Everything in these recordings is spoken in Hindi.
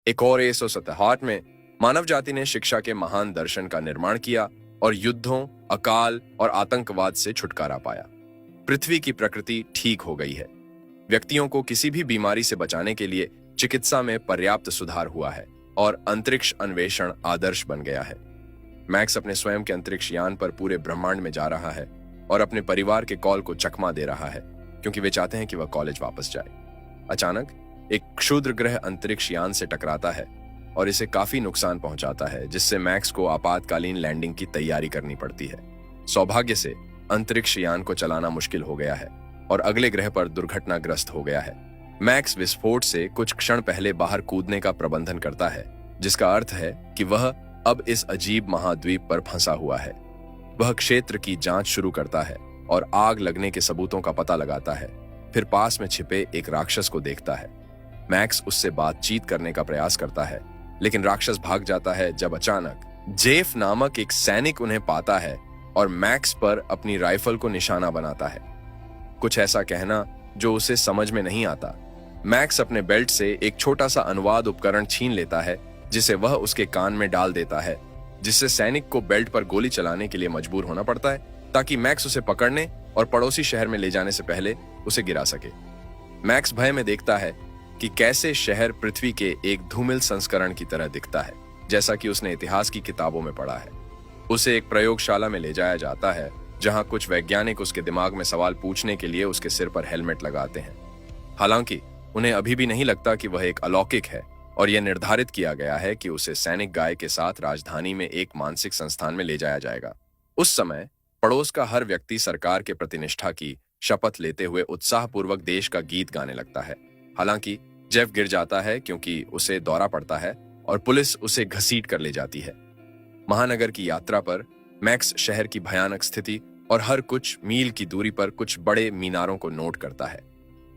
एक और 1967 में मानव जाति ने शिक्षा के महान दर्शन का निर्माण किया और युद्धों, अकाल और आतंकवाद से छुटकारा पाया। पृथ्वी की प्रकृति ठीक हो गई है। व्यक्तियों को किसी भी बीमारी से बचाने के लिए चिकित्सा में पर्याप्त सुधार हुआ है और अंतरिक्ष अन्वेषण आदर्श बन गया है। मैक्स अपने स्वयं के अंतरिक्ष यान पर पूरे ब्रह्मांड में जा रहा है और अपने परिवार के कॉल को चकमा दे रहा है, क्योंकि वे चाहते हैं कि वह कॉलेज वापस जाए। अचानक एक क्षुद्र ग्रह अंतरिक्ष यान से टकराता है और इसे काफी नुकसान पहुंचाता है, जिससे मैक्स को आपातकालीन लैंडिंग की तैयारी करनी पड़ती है। सौभाग्य से अंतरिक्ष यान को चलाना मुश्किल हो गया है और अगले ग्रह पर दुर्घटनाग्रस्त हो गया है। मैक्स विस्फोट से कुछ क्षण पहले बाहर कूदने का प्रबंधन करता है, जिसका अर्थ है कि वह अब इस अजीब महाद्वीप पर फंसा हुआ है। वह क्षेत्र की जांच शुरू करता है और आग लगने के सबूतों का पता लगाता है। फिर पास में छिपे एक राक्षस को देखता है। मैक्स उससे बातचीत करने का प्रयास करता है, लेकिन राक्षस भाग जाता है जब अचानक जेफ नामक एक सैनिक उन्हें पाता है और मैक्स पर अपनी राइफल को निशाना बनाता है। कुछ ऐसा कहना जो उसे समझ में नहीं आता। मैक्स अपने बेल्ट से एक छोटा सा अनुवाद उपकरण छीन लेता है, जिसे वह उसके कान में डाल देता है, जिससे सैनिक को बेल्ट पर गोली चलाने के लिए मजबूर होना पड़ता है, ताकि मैक्स उसे पकड़ने और पड़ोसी शहर में ले जाने से पहले उसे गिरा सके। मैक्स भय में देखता है कि कैसे शहर पृथ्वी के एक धूमिल संस्करण की तरह दिखता है, जैसा कि उसने इतिहास की किताबों में पढ़ा है। उसे एक प्रयोगशाला में ले जाया जाता है, जहां कुछ वैज्ञानिक उसके दिमाग में सवाल पूछने के लिए उसके सिर पर हेलमेट लगाते हैं। हालांकि उन्हें अभी भी नहीं लगता कि वह एक अलौकिक है और यह निर्धारित किया गया है कि उसे सैनिक गाय के साथ राजधानी में एक मानसिक संस्थान में ले जाया जाएगा। उस समय पड़ोस का हर व्यक्ति सरकार के प्रतिनिष्ठा की शपथ लेते हुए उत्साहपूर्वक देश का गीत गाने लगता है। हालांकि जेफ गिर जाता है क्योंकि उसे दौरा पड़ता है और पुलिस उसे घसीट कर ले जाती है। महानगर की यात्रा पर मैक्स शहर की भयानक स्थिति और हर कुछ मील की दूरी पर कुछ बड़े मीनारों को नोट करता है।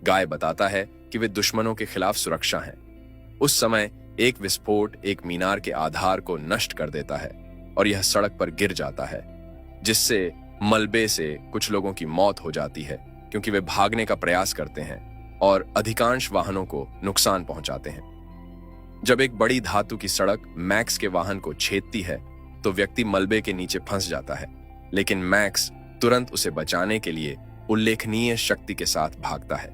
गाय बताता है कि वे दुश्मनों के खिलाफ सुरक्षा हैं। उस समय एक विस्फोट एक मीनार के आधार को नष्ट कर देता है और यह सड़क पर गिर जाता है, जिससे मलबे से कुछ लोगों की मौत हो जाती है, क्योंकि वे भागने का प्रयास करते हैं और अधिकांश वाहनों को नुकसान पहुंचाते हैं। जब एक बड़ी धातु की सड़क मैक्स के वाहन को छेदती है तो व्यक्ति मलबे के नीचे फंस जाता है, लेकिन मैक्स तुरंत उसे बचाने के लिए उल्लेखनीय शक्ति के साथ भागता है,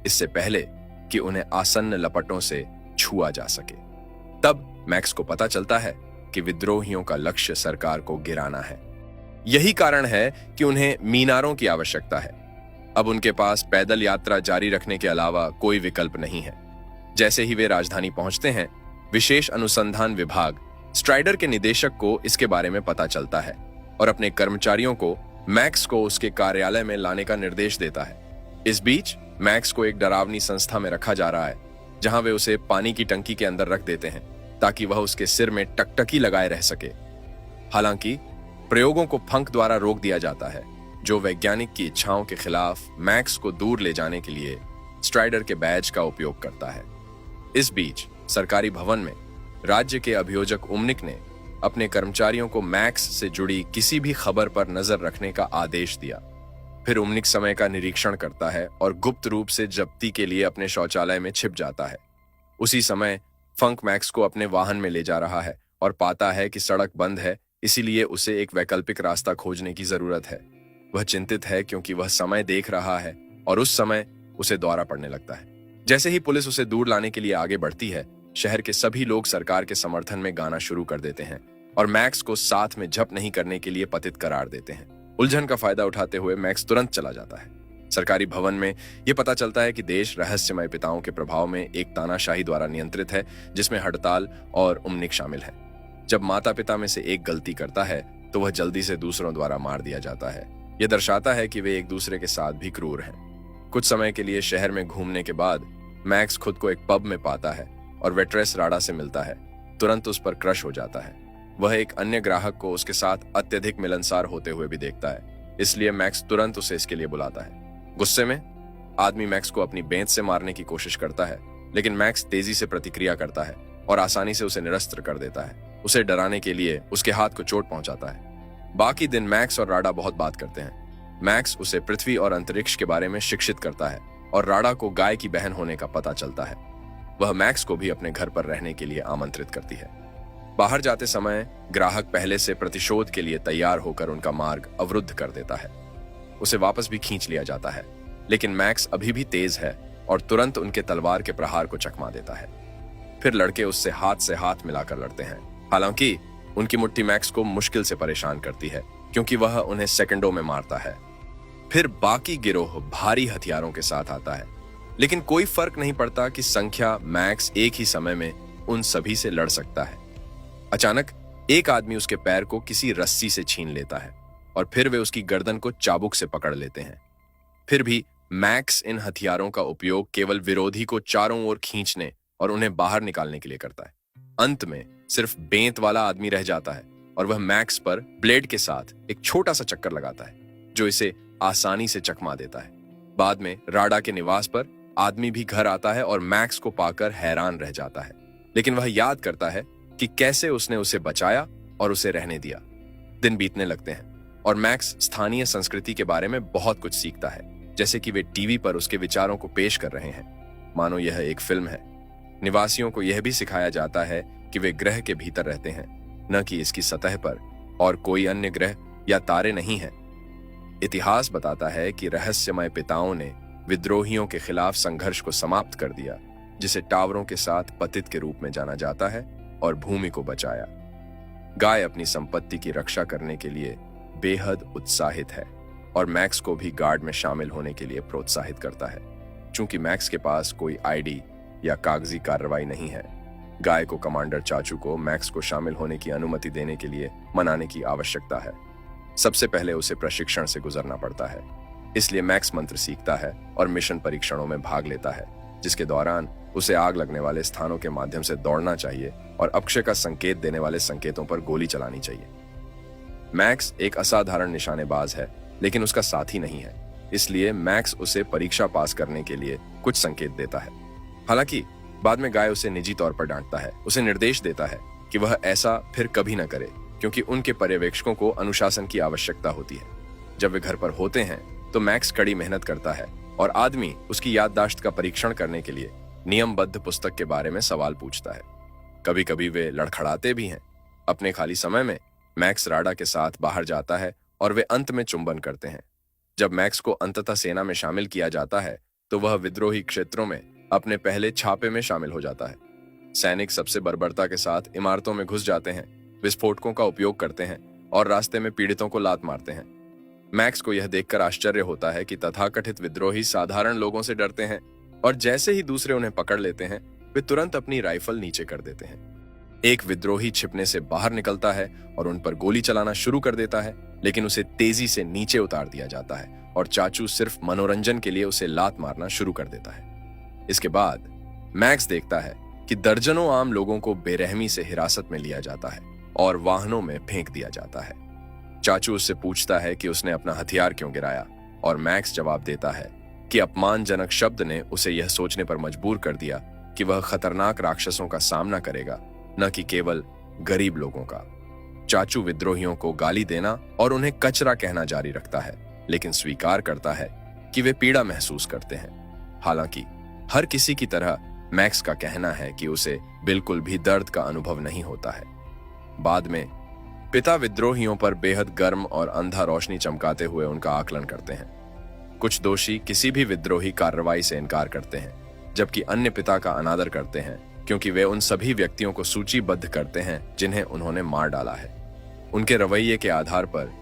इससे पहले कि उन्हें आसन्न लपटों से छुआ जा सके। तब मैक्स को पता चलता है कि विद्रोहियों का लक्ष्य सरकार को गिराना है। यही कारण है कि उन्हें मीनारों की आवश्यकता है। अब उनके पास पैदल यात्रा जारी रखने के अलावा कोई विकल्प नहीं है। जैसे ही वे राजधानी पहुंचते हैं, विशेष अनुसंधान विभाग स्ट्राइडर के निदेशक को इसके बारे में पता चलता है और अपने कर्मचारियों को मैक्स को उसके कार्यालय में लाने का निर्देश देता है। इस बीच मैक्स को एक डरावनी संस्था में रखा जा रहा है, जहां वे उसे पानी की टंकी के अंदर रख देते हैं ताकि वह उसके सिर में टकटकी लगाए रह सके। हालांकि प्रयोगों को फंक द्वारा रोक दिया जाता है, जो वैज्ञानिक की इच्छाओं के खिलाफ मैक्स को दूर ले जाने के लिए स्ट्राइडर के बैज का उपयोग करता है। इस बीच सरकारी भवन में राज्य के अभियोजक उम्निक ने अपने कर्मचारियों को मैक्स से जुड़ी किसी भी खबर पर नजर रखने का आदेश दिया। फिर उम्निक समय का निरीक्षण करता है और गुप्त रूप से जब्ती के लिए अपने शौचालय में छिप जाता है। उसी समय फंक मैक्स को अपने वाहन में ले जा रहा है और पाता है कि सड़क बंद है, इसीलिए उसे एक वैकल्पिक रास्ता खोजने की जरूरत है। वह चिंतित है क्योंकि वह समय देख रहा है और उस समय उसे दौरा पड़ने लगता है। जैसे ही पुलिस उसे दूर लाने के लिए आगे बढ़ती है, शहर के सभी लोग सरकार के समर्थन में गाना शुरू कर देते हैं और मैक्स को साथ में झप नहीं करने के लिए पतित करार देते हैं। उलझन का फायदा उठाते हुए मैक्स तुरंत चला जाता है। सरकारी भवन में यह पता चलता है कि देश रहस्यमय पिताओं के प्रभाव में एक तानाशाही द्वारा नियंत्रित है, जिसमें हड़ताल और उम्निक शामिल है। जब माता पिता में से एक गलती करता है तो वह जल्दी से दूसरों द्वारा मार दिया जाता है। यह दर्शाता है कि वे एक दूसरे के साथ भी क्रूर हैं। कुछ समय के लिए शहर में घूमने के बाद मैक्स खुद को एक पब में पाता है और वेट्रेस राडा से मिलता है। तुरंत उस पर क्रश हो जाता है। वह एक अन्य ग्राहक को उसके साथ अत्यधिक मिलनसार होते हुए भी देखता है, इसलिए मैक्स तुरंत उसे इसके लिए बुलाता है। गुस्से में आदमी मैक्स को अपनी बेंत से मारने की कोशिश करता है, लेकिन मैक्स तेजी से प्रतिक्रिया करता है और आसानी से उसे निरस्त्र कर देता है। उसे डराने के लिए उसके हाथ को चोट पहुंचाता है। बाकी दिन मैक्स और राडा बहुत बात करते हैं। मैक्स उसे पृथ्वी और अंतरिक्ष के बारे में शिक्षित करता है और राडा को गाय की बहन होने का पता चलता है। वह मैक्स को भी अपने घर पर रहने के लिए आमंत्रित करती है। बाहर जाते समय ग्राहक पहले से प्रतिशोध के लिए तैयार होकर उनका मार्ग अवरुद्ध कर देता है। उसे वापस भी खींच लिया जाता है, लेकिन मैक्स अभी भी तेज है और तुरंत उनके तलवार के प्रहार को चकमा देता है। फिर लड़के उससे हाथ मिलाकर लड़ते हैं। हालांकि उनकी मुट्ठी मैक्स को मुश्किल से परेशान करती है, क्योंकि वह उन्हें सेकंडों में मारता है। फिर बाकी गिरोह भारी हथियारों के साथ आता है, लेकिन कोई फर्क नहीं पड़ता कि संख्या मैक्स एक ही समय में उन सभी से लड़ सकता है। अचानक एक आदमी उसके पैर को किसी रस्सी से छीन लेता है और फिर वे उसकी गर्दन को चाबुक से पकड़ लेते हैं। फिर भी मैक्स इन हथियारों का उपयोग केवल विरोधी को चारों ओर खींचने और उन्हें बाहर निकालने के लिए करता है। अंत में सिर्फ बेंत वाला आदमी रह जाता है और वह मैक्स पर ब्लेड के साथ एक छोटा सा चक्कर लगाता है, जो इसे आसानी से चकमा देता है। बाद में राडा के निवास पर आदमी भी घर आता है और मैक्स को पाकर हैरान रह जाता है, लेकिन वह याद करता है कि कैसे उसने उसे बचाया और उसे रहने दिया। दिन बीतने लगते हैं और मैक्स स्थानीय संस्कृति के बारे में बहुत कुछ सीखता है, जैसे कि वे टीवी पर उसके विचारों को पेश कर रहे हैं, मानो यह एक फिल्म है। निवासियों को यह भी सिखाया जाता है कि वे ग्रह के भीतर रहते हैं, न कि इसकी सतह पर, और कोई अन्य ग्रह या तारे नहीं हैं। इतिहास बताता है कि रहस्यमय पिताओं ने विद्रोहियों के खिलाफ संघर्ष को समाप्त कर दिया, जिसे टावरों के साथ पतित के रूप में जाना जाता है, और भूमि को बचाया। गाय अपनी संपत्ति की रक्षा करने के लिए बेहद उत्साहित है और मैक्स को भी गार्ड में शामिल होने के लिए प्रोत्साहित करता है। चूंकि मैक्स के पास कोई आईडी या कागजी कार्रवाई नहीं है, गाय को कमांडर चाचू को मैक्स को शामिल होने की अनुमति देने के लिए मनाने की आवश्यकता है। सबसे पहले उसे प्रशिक्षण से गुजरना पड़ता है, इसलिए मैक्स मंत्र सीखता है और मिशन परीक्षणों में भाग लेता है, जिसके दौरान उसे आग लगने वाले स्थानों के माध्यम से दौड़ना चाहिए और अक्षय का संकेत देने वाले संकेतों पर गोली चलानी चाहिए। मैक्स एक असाधारण निशानेबाज है, लेकिन उसका साथी नहीं है, इसलिए मैक्स उसे परीक्षा पास करने के लिए कुछ संकेत देता है। हालांकि बाद में गाय उसे निजी तौर पर डांटता है, उसे निर्देश देता है कि वह ऐसा फिर कभी न करे, क्योंकि उनके पर्यवेक्षकों को अनुशासन की आवश्यकता होती है। जब वे घर पर होते हैं तो मैक्स कड़ी मेहनत करता है और आदमी उसकी याददाश्त का परीक्षण करने के लिए नियमबद्ध पुस्तक के बारे में सवाल पूछता है। कभी कभी वे लड़खड़ाते भी हैं। अपने खाली समय में मैक्स राडा के साथ बाहर जाता है और वे अंत में चुंबन करते हैं। जब मैक्स को अंततः सेना में शामिल किया जाता है तो वह विद्रोही क्षेत्रों में अपने पहले छापे में शामिल हो जाता है। सैनिक सबसे बर्बरता के साथ इमारतों में घुस जाते हैं, विस्फोटकों का उपयोग करते हैं और रास्ते में पीड़ितों को लात मारते हैं। मैक्स को यह देखकर आश्चर्य होता है कि तथाकथित विद्रोही साधारण लोगों से डरते हैं, और जैसे ही दूसरे उन्हें पकड़ लेते हैं वे तुरंत अपनी राइफल नीचे कर देते हैं। एक विद्रोही छिपने से बाहर निकलता है और उन पर गोली चलाना शुरू कर देता है, लेकिन उसे तेजी से नीचे उतार दिया जाता है और चाचू सिर्फ मनोरंजन के लिए उसे लात मारना शुरू कर देता है। इसके बाद मैक्स देखता है कि दर्जनों आम लोगों को बेरहमी से हिरासत में लिया जाता है और वाहनों में फेंक दिया जाता है। चाचू उससे पूछता है कि उसने अपना हथियार क्यों गिराया, और मैक्स जवाब देता है कि अपमानजनक शब्द ने उसे यह सोचने पर मजबूर कर दिया कि वह खतरनाक राक्षसों का सामना करेगा, न कि केवल गरीब लोगों का। चाचू विद्रोहियों को गाली देना और उन्हें कचरा कहना जारी रखता है, लेकिन स्वीकार करता है कि वे पीड़ा महसूस करते हैं। हालांकि हर किसी की तरह मैक्स का कहना है कि उसे बिल्कुल भी दर्द का अनुभव नहीं होता है। बाद में पिता विद्रोहियों पर बेहद गर्म और अंधा रोशनी चमकाते हुए उनका आकलन करते हैं। कुछ दोषी किसी भी विद्रोही कार्रवाई से इनकार करते हैं, जबकि अन्य पिता का अनादर करते हैं, क्योंकि वे उन सभी व्यक्तियों को सूचीबद्ध करते हैं जिन्हें उन्होंने मार डाला है। उनके रवैये के आधार पर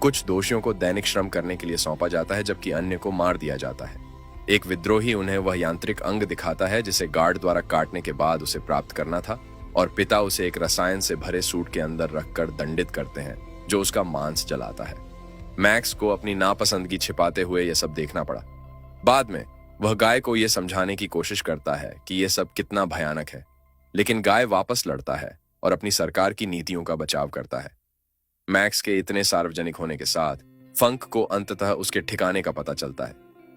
कुछ दोषियों को दैनिक श्रम करने के लिए सौंपा जाता है, जबकि अन्य को मार दिया जाता है। एक विद्रोही उन्हें वह यांत्रिक अंग दिखाता है जिसे गार्ड द्वारा काटने के बाद उसे प्राप्त करना था, और पिता उसे एक रसायन से भरे सूट के अंदर रखकर दंडित करते हैं, जो उसका मांस जलाता है। मैक्स को अपनी नापसंदगी छिपाते हुए यह सब देखना पड़ा। बाद में वह गाय को यह समझाने की कोशिश करता है कि यह सब कितना भयानक है, लेकिन गाय वापस लड़ता है और अपनी सरकार की नीतियों का बचाव करता है। मैक्स के इतने सार्वजनिक होने के साथ फंक को अंततः उसके ठिकाने का पता चलता है।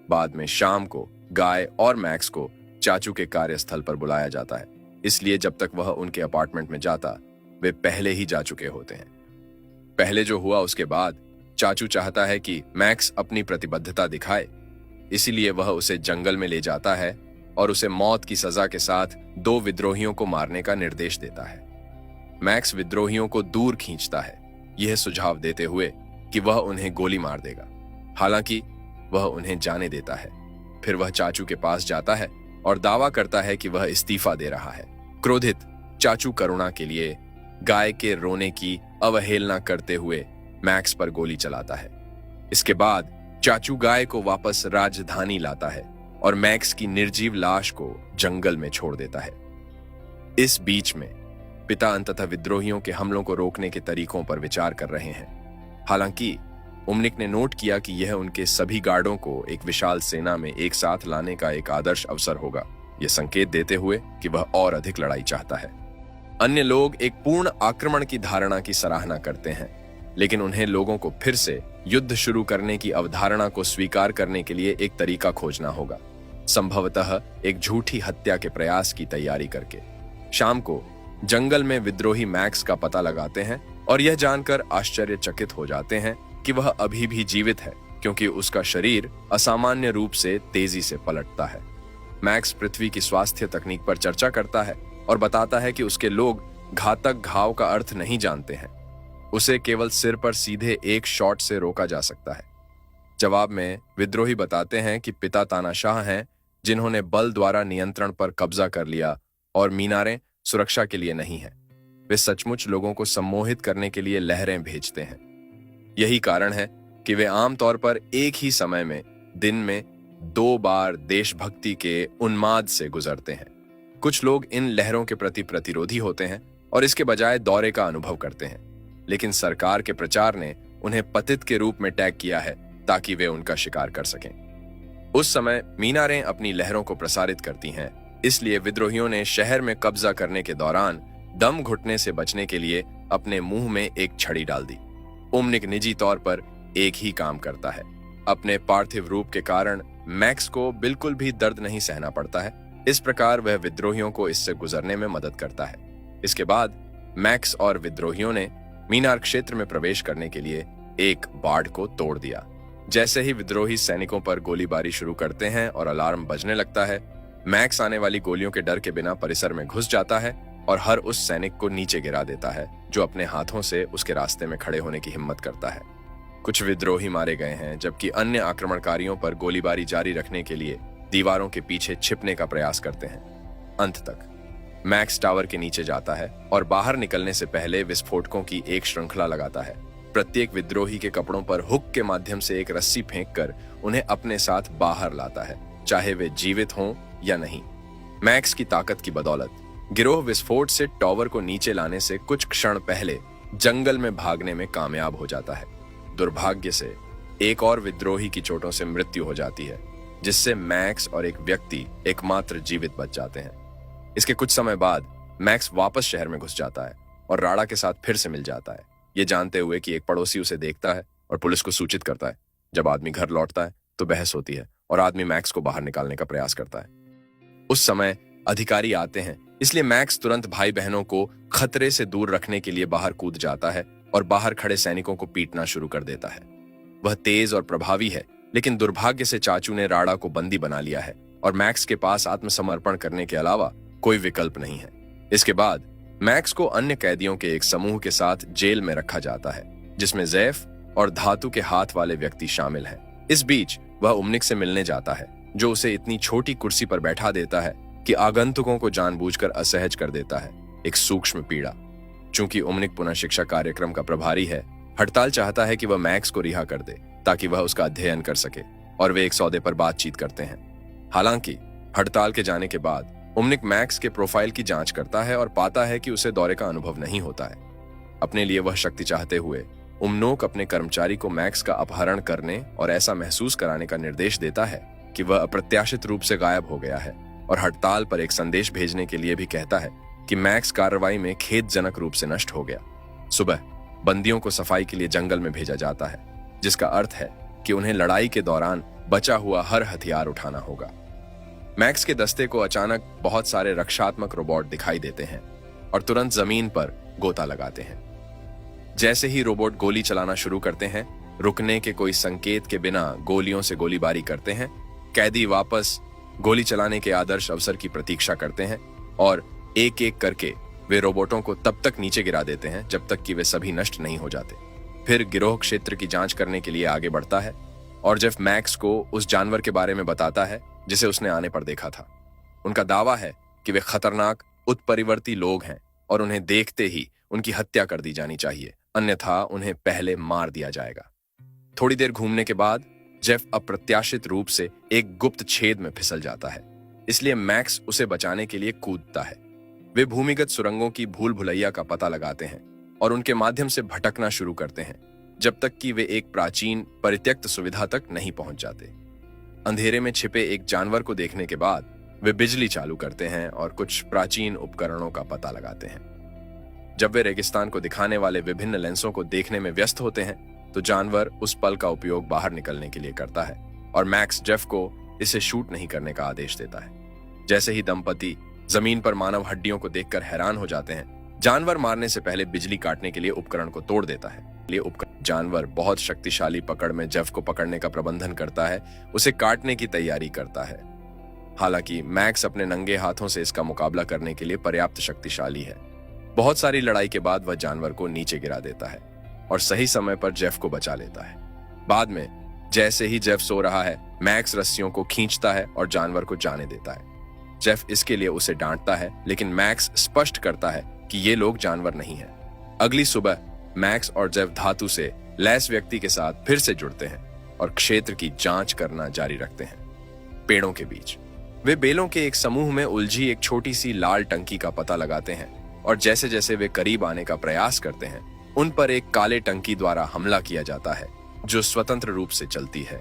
बाद में शाम को गाय और मैक्स को चाचू के कार्यस्थल पर बुलाया जाता है, इसलिए जब तक वह उनके अपार्टमेंट में जाता वे पहले ही जा चुके होते हैं। पहले जो हुआ उसके बाद चाचू चाहता है कि मैक्स अपनी प्रतिबद्धता दिखाए, इसीलिए वह उसे जंगल में ले जाता है और उसे मौत की सजा के साथ 2 विद्रोहियों को मारने का निर्देश देता है। मैक्स विद्रोहियों को दूर खींचता है, यह सुझाव देते हुए कि वह उन्हें गोली मार देगा। हालांकि वह उन्हें जाने देता है। फिर वह चाचू के पास जाता है और दावा करता है कि वह इस्तीफा दे रहा है। क्रोधित चाचू करुणा के लिए गाय के रोने की अवहेलना करते हुए मैक्स पर गोली चलाता है। इसके बाद चाचू गाय को वापस राजधानी लाता है और मैक्स की निर्जीव लाश को जंगल में छोड़ देता है। इस बीच में पिता अंततः विद्रोहियों के हमलों को रोकने के तरीकों पर विचार कर रहे हैं। हालांकि उम्निक ने नोट किया कि यह उनके सभी गार्डों को एक विशाल सेना में एक साथ लाने का एक आदर्श अवसर होगा, यह संकेत देते हुए कि वह और अधिक लड़ाई चाहता है। अन्य लोग एक पूर्ण आक्रमण की धारणा की सराहना करते हैं, लेकिन उन्हें लोगों को फिर से युद्ध शुरू करने की अवधारणा को स्वीकार करने के लिए एक तरीका खोजना होगा, संभवतः एक झूठी हत्या के प्रयास की तैयारी करके। शाम को जंगल में विद्रोही मैक्स का पता लगाते हैं और यह जानकर आश्चर्यचकित हो जाते हैं कि वह अभी भी जीवित है, क्योंकि उसका शरीर असामान्य रूप से तेजी से पलटता है। मैक्स पृथ्वी की स्वास्थ्य तकनीक पर चर्चा करता है और बताता है कि उसके लोग घातक घाव का अर्थ नहीं जानते हैं। उसे केवल सिर पर सीधे एक शॉट से रोका जा सकता है। जवाब में विद्रोही बताते हैं कि पिता तानाशाह हैं, जिन्होंने बल द्वारा नियंत्रण पर कब्जा कर लिया और मीनारें सुरक्षा के लिए नहीं हैं। वे सचमुच लोगों को सम्मोहित करने के लिए लहरें भेजते हैं। यही कारण है कि वे आमतौर पर एक ही समय में दिन में 2 बार देशभक्ति के उन्माद से गुजरते हैं। कुछ लोग इन लहरों के प्रति प्रतिरोधी होते हैं और इसके बजाय दौरे का अनुभव करते हैं, लेकिन सरकार के प्रचार ने उन्हें पतित के रूप में टैग किया है ताकि वे उनका शिकार कर सकें। उस समय मीनारें अपनी लहरों को प्रसारित करती हैं, इसलिए विद्रोहियों ने शहर में कब्जा करने के दौरान दम घुटने से बचने के लिए अपने मुंह में एक छड़ी डाल दी। उम्निक निजी तौर पर एक ही काम करता है। अपने पार्थिव रूप के कारण मैक्स को बिल्कुल भी दर्द नहीं सहना पड़ता है। इस प्रकार वह विद्रोहियों को इससे गुजरने में मदद करता है। इसके बाद मैक्स और विद्रोहियों ने मीनार क्षेत्र में प्रवेश करने के लिए एक बाड़ को तोड़ दिया। जैसे ही विद्रोही सैनिकों पर गोलीबारी शुरू करते हैं और अलार्म बजने लगता है, मैक्स आने वाली गोलियों के डर के बिना परिसर में घुस जाता है और हर उस सैनिक को नीचे गिरा देता है जो अपने हाथों से उसके रास्ते में खड़े होने की हिम्मत करता है। कुछ विद्रोही मारे गए हैं, जबकि अन्य आक्रमणकारियों पर गोलीबारी जारी रखने के लिए दीवारों के पीछे छिपने का प्रयास करते हैं। अंत तक मैक्स टावर के नीचे जाता है और बाहर निकलने से पहले विस्फोटकों की एक श्रृंखला लगाता है। प्रत्येक विद्रोही के कपड़ों पर हुक के माध्यम से एक रस्सी फेंककर उन्हें अपने साथ बाहर लाता है, चाहे वे जीवित हों या नहीं। मैक्स की ताकत की बदौलत गिरोह विस्फोट से टावर को नीचे लाने से कुछ क्षण पहले जंगल में भागने में कामयाब हो जाता है। दुर्भाग्य से एक और विद्रोही की चोटों से मृत्यु हो जाती है, जिससे मैक्स और एक व्यक्ति एकमात्र जीवित बच जाते हैं। इसके कुछ समय बाद मैक्स वापस शहर में घुस जाता है और राडा के साथ फिर से मिल जाता है, ये जानते हुए कि एक पड़ोसी उसे देखता है और पुलिस को सूचित करता है। जब आदमी घर लौटता है तो बहस होती है और आदमी मैक्स को बाहर निकालने का प्रयास करता है। उस समय अधिकारी आते हैं, इसलिए मैक्स तुरंत भाई बहनों को खतरे से दूर रखने के लिए बाहर कूद जाता है और बाहर खड़े सैनिकों को पीटना शुरू कर देता है। वह तेज और प्रभावी है, लेकिन दुर्भाग्य से चाचू ने राडा को बंदी बना लिया है और मैक्स के पास आत्मसमर्पण करने के अलावा कोई विकल्प नहीं है। इसके बाद मैक्स को अन्य कैदियों के एक समूह के साथ जेल में रखा जाता है, जिसमें जैफ और धातु के हाथ वाले व्यक्ति शामिल हैं। इस बीच वह उम्निक से मिलने जाता है, जो उसे इतनी छोटी कुर्सी पर बैठा देता है कि आगंतुकों को जानबूझकर असहज कर देता है। एक सूक्ष्म पीड़ा। चूंकि उम्निक पुनः शिक्षा कार्यक्रम का प्रभारी है, हड़ताल चाहता है कि वह मैक्स को रिहा कर दे ताकि वह उसका अध्ययन कर सके, और वे एक सौदे पर बातचीत करते हैं। हालांकि हड़ताल के जाने के बाद उम्निक मैक्स के प्रोफाइल की जांच करता है और पाता है कि उसे दौरे का अनुभव नहीं होता है। अपने लिए वह शक्ति चाहते हुए उम्नोक अपने कर्मचारी को मैक्स का अपहरण करने और ऐसा महसूस कराने का निर्देश देता है कि वह अप्रत्याशित रूप से गायब हो गया है, और हड़ताल पर एक संदेश भेजने के लिए भी कहता है कि मैक्स कार्रवाई में खेदजनक रूप से नष्ट हो गया। सुबह बंदियों को सफाई के लिए जंगल में भेजा जाता है, जिसका अर्थ है कि उन्हें लड़ाई के दौरान बचा हुआ हर हथियार उठाना होगा। मैक्स के दस्ते को अचानक बहुत सारे रक्षात्मक रोबोट दिखाई देते हैं और तुरंत जमीन पर गोता लगाते हैं। जैसे ही रोबोट गोली चलाना शुरू करते हैं, रुकने के कोई संकेत के बिना गोलियों से गोलीबारी करते हैं। कैदी वापस गोली चलाने के आदर्श अवसर की प्रतीक्षा करते हैं और एक एक करके वे रोबोटों को तब तक नीचे गिरा देते हैं जब तक कि वे सभी नष्ट नहीं हो जाते। फिर गिरोह क्षेत्र की जांच करने के लिए आगे बढ़ता है और जेफ मैक्स को उस जानवर के बारे में बताता है जिसे उसने आने पर देखा था। उनका दावा है कि वे खतरनाक उत्परिवर्ती लोग हैं और उन्हें देखते ही उनकी हत्या कर दी जानी चाहिए, अन्यथा उन्हें पहले मार दिया जाएगा। थोड़ी देर घूमने के बाद जेफ अप्रत्याशित रूप से एक गुप्त छेद में फिसल जाता है, इसलिए मैक्स उसे बचाने के लिए कूदता है। वे भूमिगत सुरंगों की भूल भुलैया का पता लगाते हैं और उनके माध्यम से भटकना शुरू करते हैं जब तक कि वे एक प्राचीन परित्यक्त सुविधा तक नहीं पहुंच जाते। अंधेरे में छिपे एक जानवर को देखने के बाद वे बिजली चालू करते हैं और कुछ प्राचीन उपकरणों का पता लगाते हैं। जब वे रेगिस्तान को दिखाने वाले विभिन्न लेंसों को देखने में व्यस्त होते हैं तो जानवर उस पल का उपयोग बाहर निकलने के लिए करता है और मैक्स जेफ को इसे शूट नहीं करने का आदेश देता है। जैसे ही दंपति जमीन पर मानव हड्डियों को देखकर हैरान हो जाते हैं, जानवर मारने से पहले बिजली काटने के लिए उपकरण को तोड़ देता है। जानवर बहुत शक्तिशाली पकड़ में जेफ को पकड़ने का प्रबंधन करता है, उसे काटने की तैयारी करता है। हालांकि मैक्स अपने नंगे हाथों से इसका मुकाबला करने के लिए पर्याप्त शक्तिशाली है। बहुत सारी लड़ाई के बाद वह जानवर को नीचे गिरा देता है और सही समय पर जेफ को बचा लेता है। बाद में जैसे ही जेफ सो रहा है, मैक्स रस्सियों को खींचता है और जानवर को जाने देता है। जेफ इसके लिए उसे डांटता है, लेकिन मैक्स स्पष्ट करता है कि ये लोग जानवर नहीं हैं। अगली सुबह मैक्स और जेफ धातु से लैस व्यक्ति के साथ फिर से जुड़ते हैं और क्षेत्र की जांच करना जारी रखते हैं। पेड़ों के बीच वे बेलों के एक समूह में उलझी एक छोटी सी लाल टंकी का पता लगाते हैं और जैसे जैसे वे करीब आने का प्रयास करते हैं, उन पर एक काले टंकी द्वारा हमला किया जाता है जो स्वतंत्र रूप से चलती है।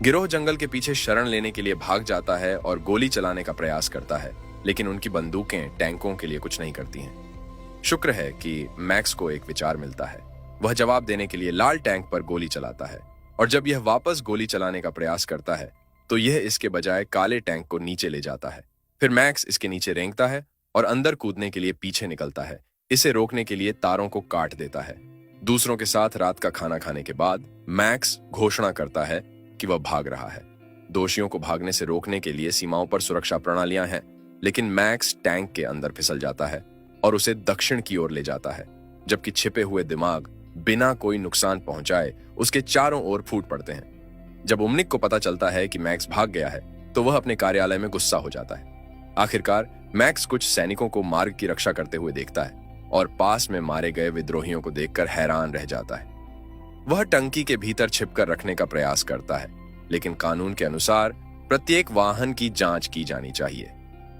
गिरोह जंगल के पीछे शरण लेने के लिए भाग जाता है और गोली चलाने का प्रयास करता है, लेकिन उनकी बंदूकें टैंकों के लिए कुछ नहीं करती हैं। शुक्र है कि मैक्स को एक विचार मिलता है। वह जवाब देने के लिए लाल टैंक पर गोली चलाता है और जब यह वापस गोली चलाने का प्रयास करता है तो यह इसके बजाय काले टैंक को नीचे ले जाता है। फिर मैक्स इसके नीचे रेंगता है और अंदर कूदने के लिए पीछे निकलता है। इसे रोकने के लिए तारों को काट देता है। दूसरों के साथ रात का खाना खाने के बाद मैक्स घोषणा करता है कि वह भाग रहा है। दोषियों को भागने से रोकने के लिए सीमाओं पर सुरक्षा प्रणालियां हैं, लेकिन मैक्स टैंक के अंदर फिसल जाता है और उसे दक्षिण की ओर ले जाता है, जबकि छिपे हुए दिमाग बिना कोई नुकसान पहुंचाए उसके चारों ओर फूट पड़ते हैं। जब उम्निक को पता चलता है कि मैक्स भाग गया है तो वह अपने कार्यालय में गुस्सा हो जाता है। आखिरकार मैक्स कुछ सैनिकों को मार्ग की रक्षा करते हुए देखता है और पास में मारे गए विद्रोहियों को देखकर हैरान रह जाता है। वह टंकी के भीतर छिपकर रखने का प्रयास करता है, लेकिन कानून के अनुसार प्रत्येक वाहन की जांच की जानी चाहिए।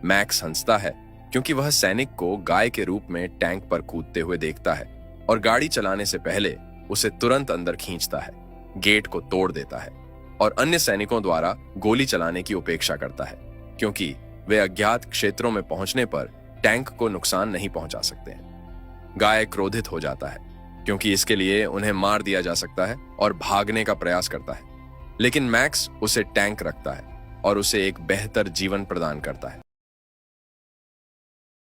मैक्स हंसता है क्योंकि वह सैनिक को गाय के रूप में टैंक पर कूदते हुए देखता है और गाड़ी चलाने से पहले उसे तुरंत अंदर खींचता है, गेट को तोड़ देता है और अन्य सैनिकों द्वारा गोली चलाने की उपेक्षा करता है, क्योंकि वे अज्ञात क्षेत्रों में पहुंचने पर टैंक को नुकसान नहीं पहुंचा सकते हैं। गाय क्रोधित हो जाता है क्योंकि इसके लिए उन्हें मार दिया जा सकता है और भागने का प्रयास करता है, लेकिन मैक्स उसे टैंक रखता है और उसे एक बेहतर जीवन प्रदान करता है।